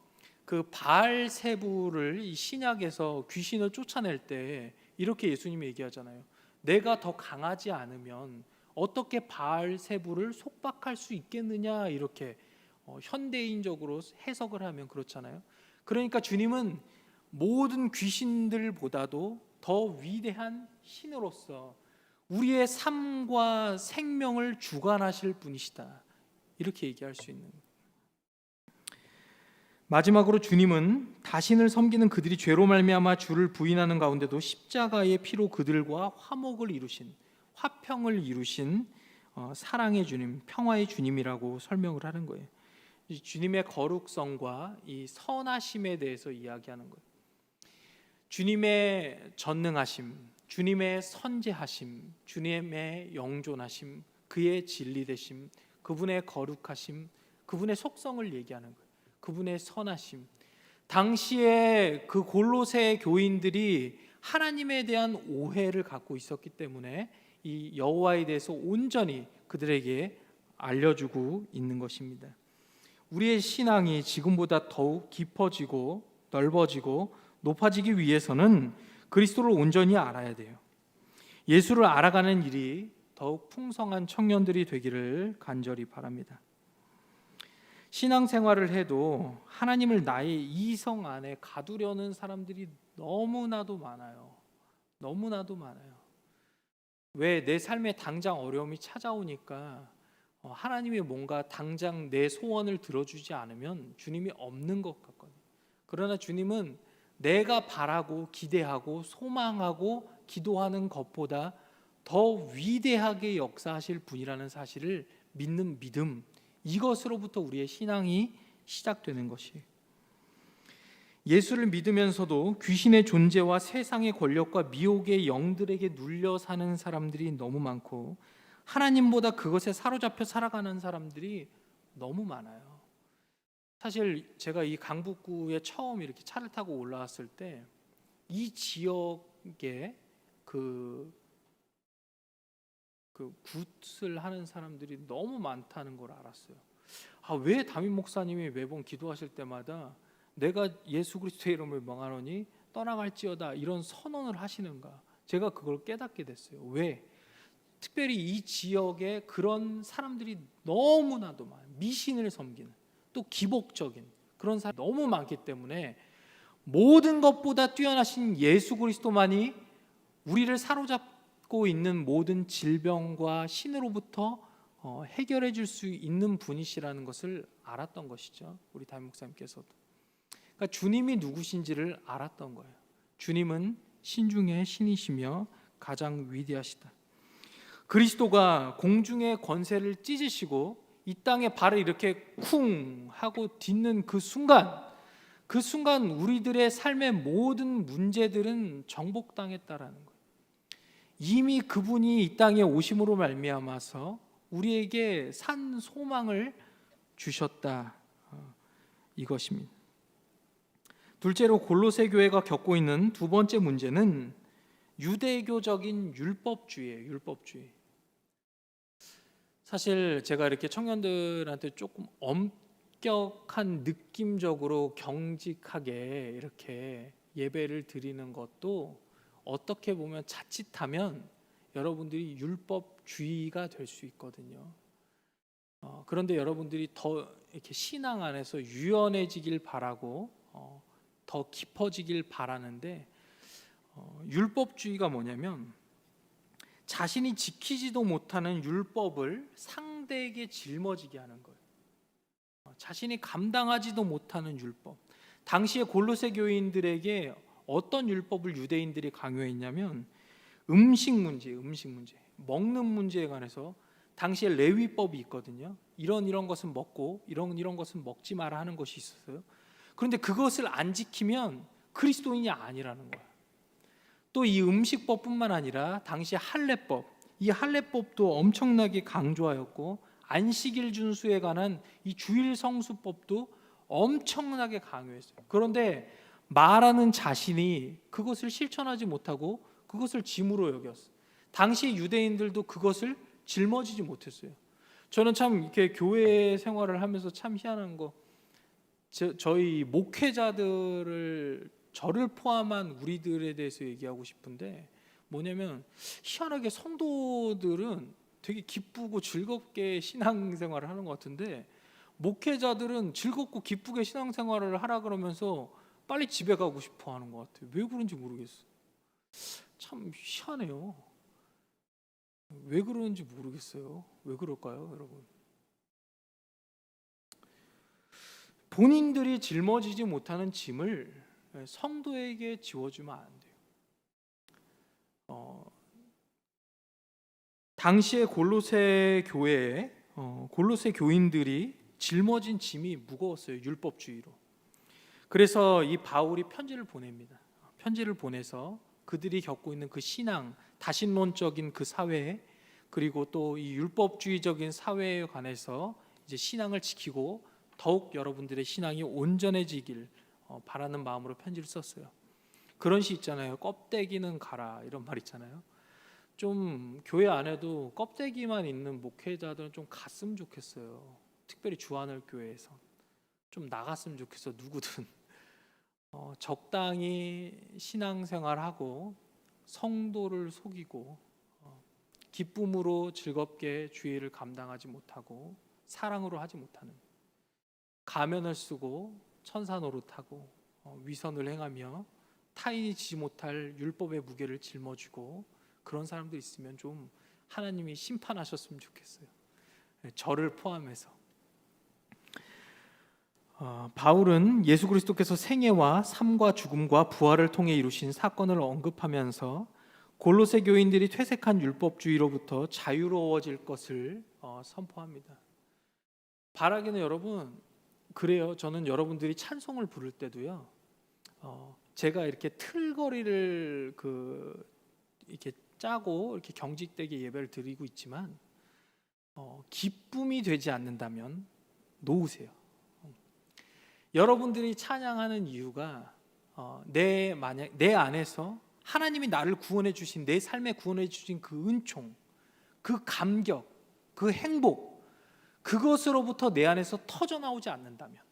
C: 그 바알세부를 이 신약에서 귀신을 쫓아낼 때 이렇게 예수님이 얘기하잖아요. 내가 더 강하지 않으면 어떻게 바알세부를 속박할 수 있겠느냐 이렇게 현대인적으로 해석을 하면 그렇잖아요. 그러니까 주님은 모든 귀신들보다도 더 위대한 신으로서 우리의 삶과 생명을 주관하실 분이시다 이렇게 얘기할 수 있는 거예요. 마지막으로 주님은 자신을 섬기는 그들이 죄로 말미암아 주를 부인하는 가운데도 십자가의 피로 그들과 화목을 이루신, 화평을 이루신 사랑의 주님, 평화의 주님이라고 설명을 하는 거예요. 주님의 거룩성과 이 선하심에 대해서 이야기하는 거예요. 주님의 전능하심, 주님의 선재하심, 주님의 영존하심, 그의 진리되심, 그분의 거룩하심, 그분의 속성을 얘기하는 거예요. 그분의 선하심. 당시에 그 골로새 교인들이 하나님에 대한 오해를 갖고 있었기 때문에 이 여호와에 대해서 온전히 그들에게 알려주고 있는 것입니다. 우리의 신앙이 지금보다 더욱 깊어지고 넓어지고 높아지기 위해서는 그리스도를 온전히 알아야 돼요. 예수를 알아가는 일이 더욱 풍성한 청년들이 되기를 간절히 바랍니다. 신앙생활을 해도 하나님을 나의 이성 안에 가두려는 사람들이 너무나도 많아요. 너무나도 많아요. 왜? 내 삶에 당장 어려움이 찾아오니까 하나님이 뭔가 당장 내 소원을 들어주지 않으면 주님이 없는 것 같거든요. 그러나 주님은 내가 바라고 기대하고 소망하고 기도하는 것보다 더 위대하게 역사하실 분이라는 사실을 믿는 믿음, 이것으로부터 우리의 신앙이 시작되는 것이에요. 예수를 믿으면서도 귀신의 존재와 세상의 권력과 미혹의 영들에게 눌려 사는 사람들이 너무 많고 하나님보다 그것에 사로잡혀 살아가는 사람들이 너무 많아요. 사실 제가 이 강북구에 처음 이렇게 차를 타고 올라왔을 때 이 지역에 그 굿을 하는 사람들이 너무 많다는 걸 알았어요. 왜 담임 목사님이 매번 기도하실 때마다 내가 예수 그리스도의 이름을 명하노니 떠나갈지어다 이런 선언을 하시는가? 제가 그걸 깨닫게 됐어요. 왜? 특별히 이 지역에 그런 사람들이 너무나도 많아요. 미신을 섬기는, 또 기복적인 그런 사람이 너무 많기 때문에 모든 것보다 뛰어나신 예수 그리스도만이 우리를 사로잡고 있는 모든 질병과 신으로부터 해결해 줄 수 있는 분이시라는 것을 알았던 것이죠. 우리 담임 목사님께서도. 그러니까 주님이 누구신지를 알았던 거예요. 주님은 신 중에 신이시며 가장 위대하시다. 그리스도가 공중의 권세를 찢으시고 이 땅에 발을 이렇게 쿵 하고 딛는 그 순간 우리들의 삶의 모든 문제들은 정복당했다라는 거예요. 이미 그분이 이 땅에 오심으로 말미암아서 우리에게 산 소망을 주셨다, 이것입니다. 둘째로 골로새 교회가 겪고 있는 두 번째 문제는 유대교적인 율법주의예요. 율법주의. 사실 제가 이렇게 청년들한테 조금 엄격한 느낌적으로 경직하게 이렇게 예배를 드리는 것도 어떻게 보면 자칫하면 여러분들이 율법주의가 될 수 있거든요. 그런데 여러분들이 더 이렇게 신앙 안에서 유연해지길 바라고 더 깊어지길 바라는데, 율법주의가 뭐냐면 자신이 지키지도 못하는 율법을 상대에게 짊어지게 하는 거예요. 자신이 감당하지도 못하는 율법. 당시에 골로새 교인들에게 어떤 율법을 유대인들이 강요했냐면 음식 문제, 먹는 문제에 관해서 당시에 레위법이 있거든요. 이런 것은 먹고 이런 것은 먹지 마라 하는 것이 있었어요. 그런데 그것을 안 지키면 그리스도인이 아니라는 거예요. 또 이 음식법뿐만 아니라 당시 할례법, 이 할례법도 엄청나게 강조하였고, 안식일 준수에 관한 이 주일 성수법도 엄청나게 강요했어요. 그런데 말하는 자신이 그것을 실천하지 못하고 그것을 짐으로 여겼어요. 당시 유대인들도 그것을 짊어지지 못했어요. 저는 참 이렇게 교회 생활을 하면서 참 희한한 거, 저희 목회자들을, 저를 포함한 우리들에 대해서 얘기하고 싶은데, 뭐냐면 희한하게 성도들은 되게 기쁘고 즐겁게 신앙생활을 하는 것 같은데 목회자들은 즐겁고 기쁘게 신앙생활을 하라 그러면서 빨리 집에 가고 싶어 하는 것 같아요. 왜 그런지 모르겠어요. 참 희한해요. 왜 그러는지 모르겠어요. 왜 그럴까요, 여러분? 본인들이 짊어지지 못하는 짐을 성도에게 지워주면 안 돼요. 당시에 골로새 교회에 골로새 교인들이 짊어진 짐이 무거웠어요. 율법주의로. 그래서 이 바울이 편지를 보냅니다. 편지를 보내서 그들이 겪고 있는 그 신앙, 다신론적인 그 사회, 그리고 또 이 율법주의적인 사회에 관해서 이제 신앙을 지키고 더욱 여러분들의 신앙이 온전해지길 바라는 마음으로 편지를 썼어요. 그런 시 있잖아요. 껍데기는 가라, 이런 말 있잖아요. 좀 교회 안에도 껍데기만 있는 목회자들은 좀 갔으면 좋겠어요. 특별히 주하늘 교회에서 좀 나갔으면 좋겠어. 누구든 적당히 신앙생활하고 성도를 속이고 기쁨으로 즐겁게 주일을 감당하지 못하고 사랑으로 하지 못하는, 가면을 쓰고 천사 노릇하고 위선을 행하며 타인이 지지 못할 율법의 무게를 짊어지고 그런 사람들 있으면 좀 하나님이 심판하셨으면 좋겠어요. 저를 포함해서. 바울은 예수 그리스도께서 생애와 삶과 죽음과 부활을 통해 이루신 사건을 언급하면서 골로새 교인들이 퇴색한 율법주의로부터 자유로워질 것을 선포합니다. 바라기는 여러분, 그래요. 저는 여러분들이 찬송을 부를 때도요, 제가 이렇게 틀거리를 이렇게 짜고 이렇게 경직되게 예배를 드리고 있지만 기쁨이 되지 않는다면 놓으세요. 여러분들이 찬양하는 이유가 내 안에서 하나님이 나를 구원해 주신, 내 삶에 구원해 주신 그 은총, 그 감격, 그 행복, 그것으로부터 내 안에서 터져 나오지 않는다면,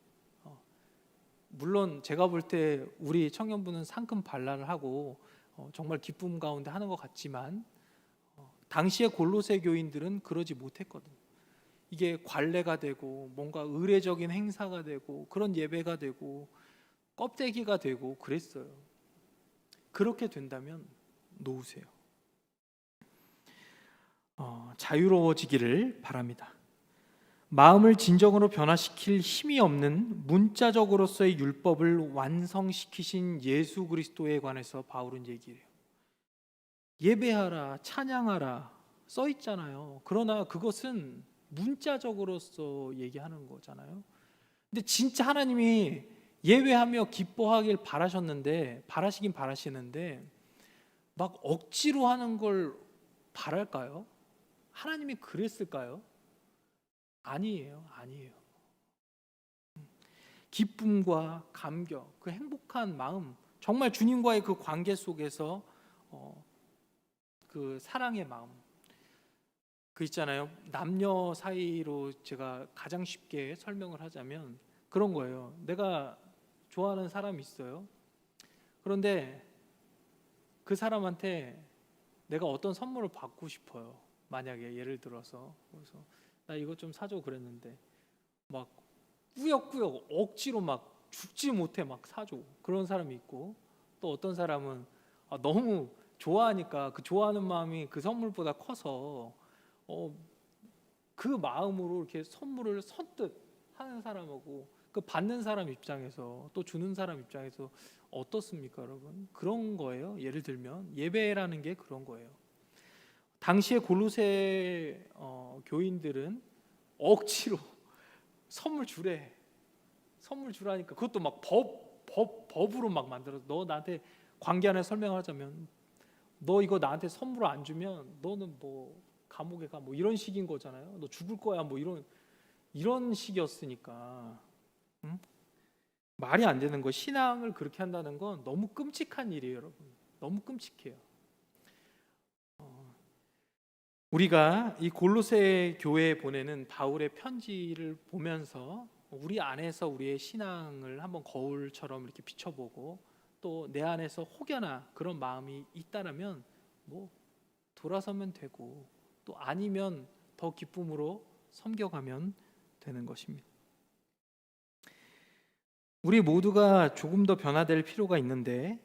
C: 물론 제가 볼 때 우리 청년부는 상큼 반란을 하고 정말 기쁨 가운데 하는 것 같지만 당시의 골로새 교인들은 그러지 못했거든요. 이게 관례가 되고 뭔가 의례적인 행사가 되고 그런 예배가 되고 껍데기가 되고 그랬어요. 그렇게 된다면 놓으세요. 자유로워지기를 바랍니다. 마음을 진정으로 변화시킬 힘이 없는 문자적으로서의 율법을 완성시키신 예수 그리스도에 관해서 바울은 얘기해요. 예배하라, 찬양하라 써 있잖아요. 그러나 그것은 문자적으로서 얘기하는 거잖아요. 근데 진짜 하나님이 예배하며 기뻐하길 바라시긴 바라시는데 막 억지로 하는 걸 바랄까요? 하나님이 그랬을까요? 아니에요. 기쁨과 감격, 그 행복한 마음, 정말 주님과의 그 관계 속에서 그 사랑의 마음, 그 있잖아요. 남녀 사이로 제가 가장 쉽게 설명을 하자면 그런 거예요. 내가 좋아하는 사람이 있어요. 그런데 그 사람한테 내가 어떤 선물을 받고 싶어요. 만약에 예를 들어서 그래서 나 이거 좀 사줘 그랬는데 막 꾸역꾸역 억지로 막 죽지 못해 막 사줘. 그런 사람이 있고, 또 어떤 사람은 너무 좋아하니까 그 좋아하는 마음이 그 선물보다 커서 그 마음으로 이렇게 선물을 선뜻 하는 사람하고, 그 받는 사람 입장에서 또 주는 사람 입장에서 어떻습니까, 여러분? 그런 거예요. 예를 들면 예배라는 게 그런 거예요. 당시에 골로새 교인들은 억지로 선물 주래. 선물 주라니까 그것도 막 법으로 막 만들어서, 너 나한테 관계 안에 설명하자면 너 이거 나한테 선물 안 주면 너는 뭐 감옥에 가, 뭐 이런 식인 거잖아요. 너 죽을 거야, 뭐 이런 식이었으니까. 응? 말이 안 되는 거. 신앙을 그렇게 한다는 건 너무 끔찍한 일이에요, 여러분. 너무 끔찍해요. 우리가 이 골로새 교회에 보내는 바울의 편지를 보면서 우리 안에서 우리의 신앙을 한번 거울처럼 이렇게 비춰보고, 또 내 안에서 혹여나 그런 마음이 있다라면 뭐 돌아서면 되고, 또 아니면 더 기쁨으로 섬겨가면 되는 것입니다. 우리 모두가 조금 더 변화될 필요가 있는데,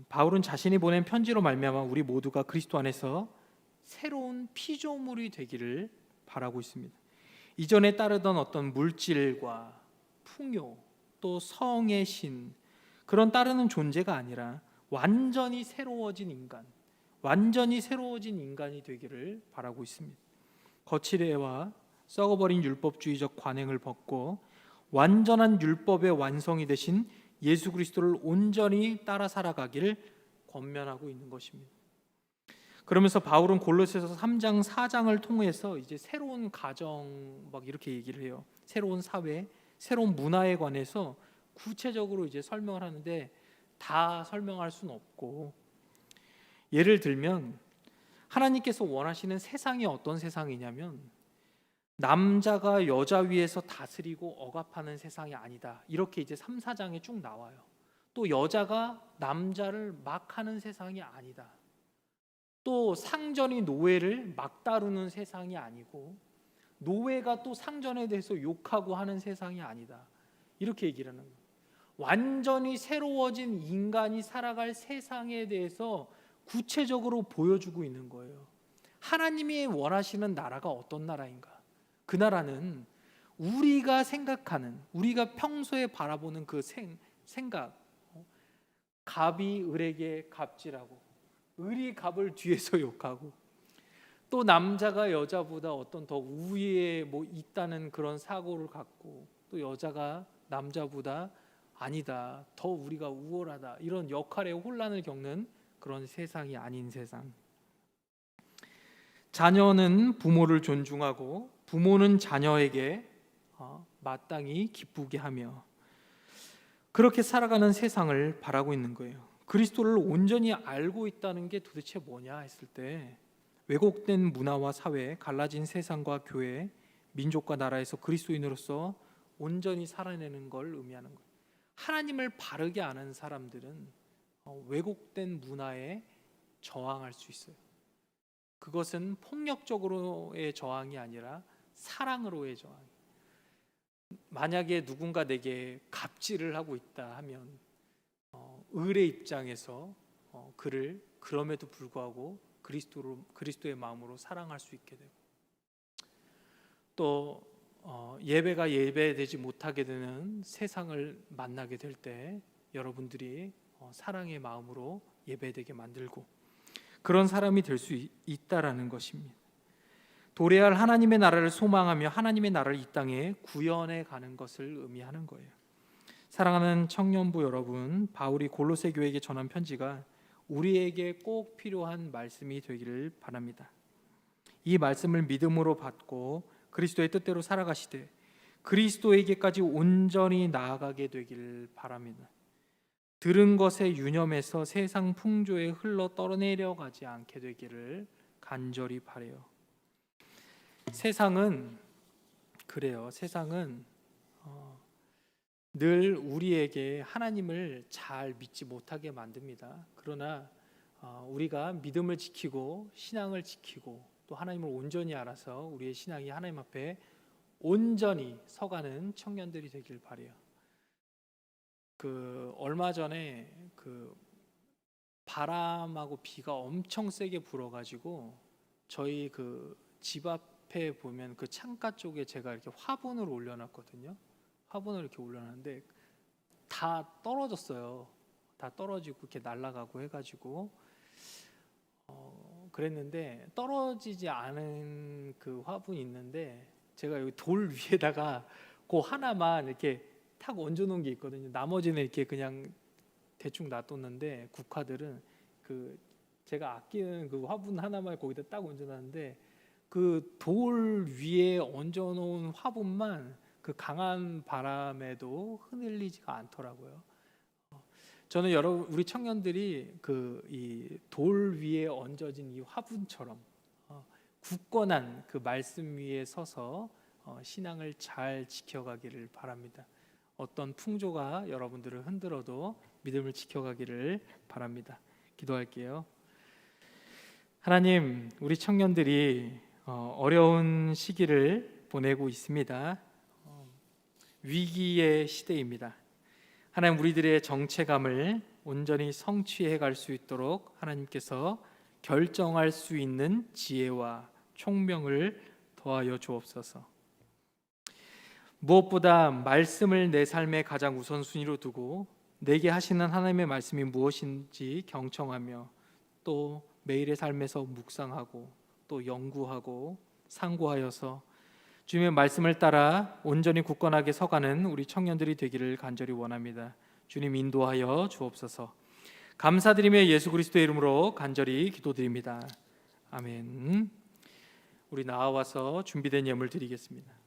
C: 바울은 자신이 보낸 편지로 말미암아 우리 모두가 그리스도 안에서 새로운 피조물이 되기를 바라고 있습니다. 이전에 따르던 어떤 물질과 풍요, 또 성의 신, 그런 따르는 존재가 아니라 완전히 새로워진 인간이 되기를 바라고 있습니다. 거칠애와 썩어버린 율법주의적 관행을 벗고 완전한 율법의 완성이 되신 예수 그리스도를 온전히 따라 살아가기를 권면하고 있는 것입니다. 그러면서 바울은 골로새서 3장 4장을 통해서 이제 새로운 가정 막 이렇게 얘기를 해요. 새로운 사회, 새로운 문화에 관해서 구체적으로 이제 설명을 하는데, 다 설명할 수는 없고, 예를 들면 하나님께서 원하시는 세상이 어떤 세상이냐면 남자가 여자 위에서 다스리고 억압하는 세상이 아니다. 이렇게 이제 3, 4장에 쭉 나와요. 또 여자가 남자를 막 하는 세상이 아니다. 또 상전이 노예를 막 다루는 세상이 아니고, 노예가 또 상전에 대해서 욕하고 하는 세상이 아니다. 이렇게 얘기를 하는 거예요. 완전히 새로워진 인간이 살아갈 세상에 대해서 구체적으로 보여주고 있는 거예요. 하나님이 원하시는 나라가 어떤 나라인가? 그 나라는 우리가 생각하는, 우리가 평소에 바라보는 그 생각, 갑이 을에게 갑질하고 을이 갑을 뒤에서 욕하고, 또 남자가 여자보다 어떤 더 우위에 뭐 있다는 그런 사고를 갖고, 또 여자가 남자보다 아니다, 더 우리가 우월하다, 이런 역할의 혼란을 겪는 그런 세상이 아닌 세상. 자녀는 부모를 존중하고 부모는 자녀에게 마땅히 기쁘게 하며, 그렇게 살아가는 세상을 바라고 있는 거예요. 그리스도를 온전히 알고 있다는 게 도대체 뭐냐 했을 때, 왜곡된 문화와 사회, 갈라진 세상과 교회, 민족과 나라에서 그리스도인으로서 온전히 살아내는 걸 의미하는 거예요. 하나님을 바르게 아는 사람들은 왜곡된 문화에 저항할 수 있어요. 그것은 폭력적으로의 저항이 아니라 사랑으로의 저항. 만약에 누군가 내게 갑질을 하고 있다 하면 을의 입장에서 그를 그럼에도 불구하고 그리스도의 마음으로 사랑할 수 있게 되고, 또 예배가 예배되지 못하게 되는 세상을 만나게 될 때 여러분들이 사랑의 마음으로 예배되게 만들고, 그런 사람이 될 수 있다라는 것입니다. 도래할 하나님의 나라를 소망하며 하나님의 나라를 이 땅에 구현해 가는 것을 의미하는 거예요. 사랑하는 청년부 여러분, 바울이 골로새 교회에게 전한 편지가 우리에게 꼭 필요한 말씀이 되기를 바랍니다. 이 말씀을 믿음으로 받고 그리스도의 뜻대로 살아가시되 그리스도에게까지 온전히 나아가게 되기를 바랍니다. 들은 것에 유념해서 세상 풍조에 흘러 떠내려가지 않게 되기를 간절히 바라요. 세상은 그래요. 세상은 늘 우리에게 하나님을 잘 믿지 못하게 만듭니다. 그러나 우리가 믿음을 지키고 신앙을 지키고 또 하나님을 온전히 알아서 우리의 신앙이 하나님 앞에 온전히 서가는 청년들이 되길 바라요. 얼마 전에 바람하고 비가 엄청 세게 불어가지고 저희 집 앞에 보면 창가 쪽에 제가 이렇게 화분을 올려놨거든요. 화분을 이렇게 올려놨는데 다 떨어졌어요. 다 떨어지고 이렇게 날아가고 해가지고 그랬는데, 떨어지지 않은 화분이 있는데 제가 여기 돌 위에다가 하나만 이렇게 탁 얹어놓은 게 있거든요. 나머지는 이렇게 그냥 대충 놔뒀는데 국화들은 제가 아끼는 화분 하나만 거기다 딱 얹어놨는데 돌 위에 얹어놓은 화분만 강한 바람에도 흔들리지가 않더라고요. 저는 우리 청년들이 이 돌 위에 얹어진 이 화분처럼 굳건한 말씀 위에 서서 신앙을 잘 지켜가기를 바랍니다. 어떤 풍조가 여러분들을 흔들어도 믿음을 지켜가기를 바랍니다. 기도할게요. 하나님, 우리 청년들이 어려운 시기를 보내고 있습니다. 위기의 시대입니다. 하나님, 우리들의 정체감을 온전히 성취해 갈 수 있도록 하나님께서 결정할 수 있는 지혜와 총명을 더하여 주옵소서. 무엇보다 말씀을 내 삶의 가장 우선순위로 두고 내게 하시는 하나님의 말씀이 무엇인지 경청하며 또 매일의 삶에서 묵상하고 또 연구하고 상고하여서 주님의 말씀을 따라 온전히 굳건하게 서가는 우리 청년들이 되기를 간절히 원합니다. 주님, 인도하여 주옵소서. 감사드리며 예수 그리스도의 이름으로 간절히 기도드립니다. 아멘. 우리 나와서 준비된 예물 드리겠습니다.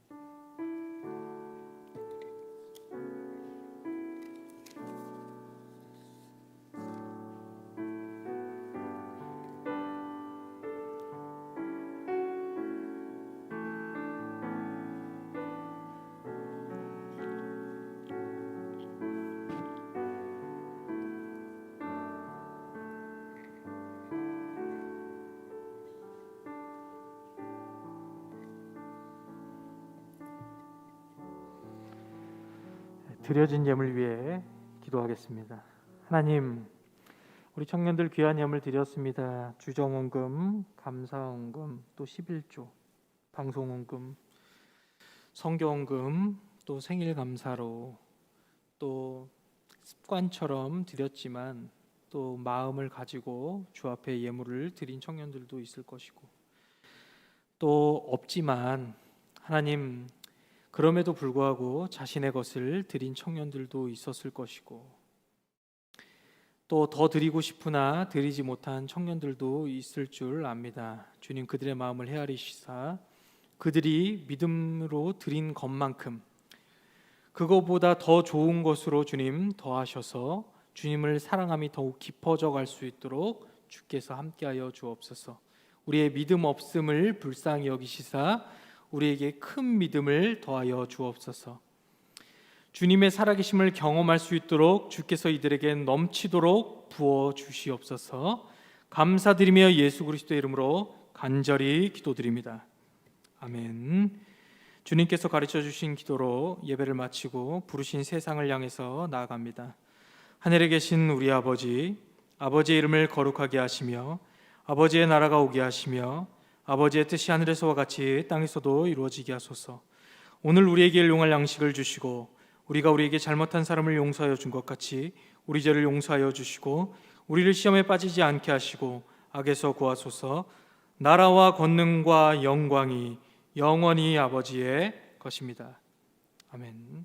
C: 드려진 예물 위해 기도하겠습니다. 하나님, 우리 청년들 귀한 예물 드렸습니다. 주정원금, 감사원금, 또 11조, 방송원금, 성교원금, 또 생일감사로, 또 습관처럼 드렸지만 또 마음을 가지고 주 앞에 예물을 드린 청년들도 있을 것이고, 또 없지만 하나님, 그럼에도 불구하고 자신의 것을 드린 청년들도 있었을 것이고, 또 더 드리고 싶으나 드리지 못한 청년들도 있을 줄 압니다. 주님, 그들의 마음을 헤아리시사 그들이 믿음으로 드린 것만큼 그거보다 더 좋은 것으로 주님 더하셔서 주님을 사랑함이 더욱 깊어져 갈 수 있도록 주께서 함께하여 주옵소서. 우리의 믿음 없음을 불쌍히 여기시사 우리에게 큰 믿음을 더하여 주옵소서. 주님의 살아계심을 경험할 수 있도록 주께서 이들에게 넘치도록 부어 주시옵소서. 감사드리며 예수 그리스도의 이름으로 간절히 기도드립니다. 아멘. 주님께서 가르쳐 주신 기도로 예배를 마치고 부르신 세상을 향해서 나아갑니다. 하늘에 계신 우리 아버지, 아버지의 이름을 거룩하게 하시며 아버지의 나라가 오게 하시며 아버지의 뜻이 하늘에서와 같이 땅에서도 이루어지게 하소서. 오늘 우리에게 일용할 양식을 주시고 우리가 우리에게 잘못한 사람을 용서하여 준 것 같이 우리 죄를 용서하여 주시고 우리를 시험에 빠지지 않게 하시고 악에서 구하소서. 나라와 권능과 영광이 영원히 아버지의 것입니다. 아멘.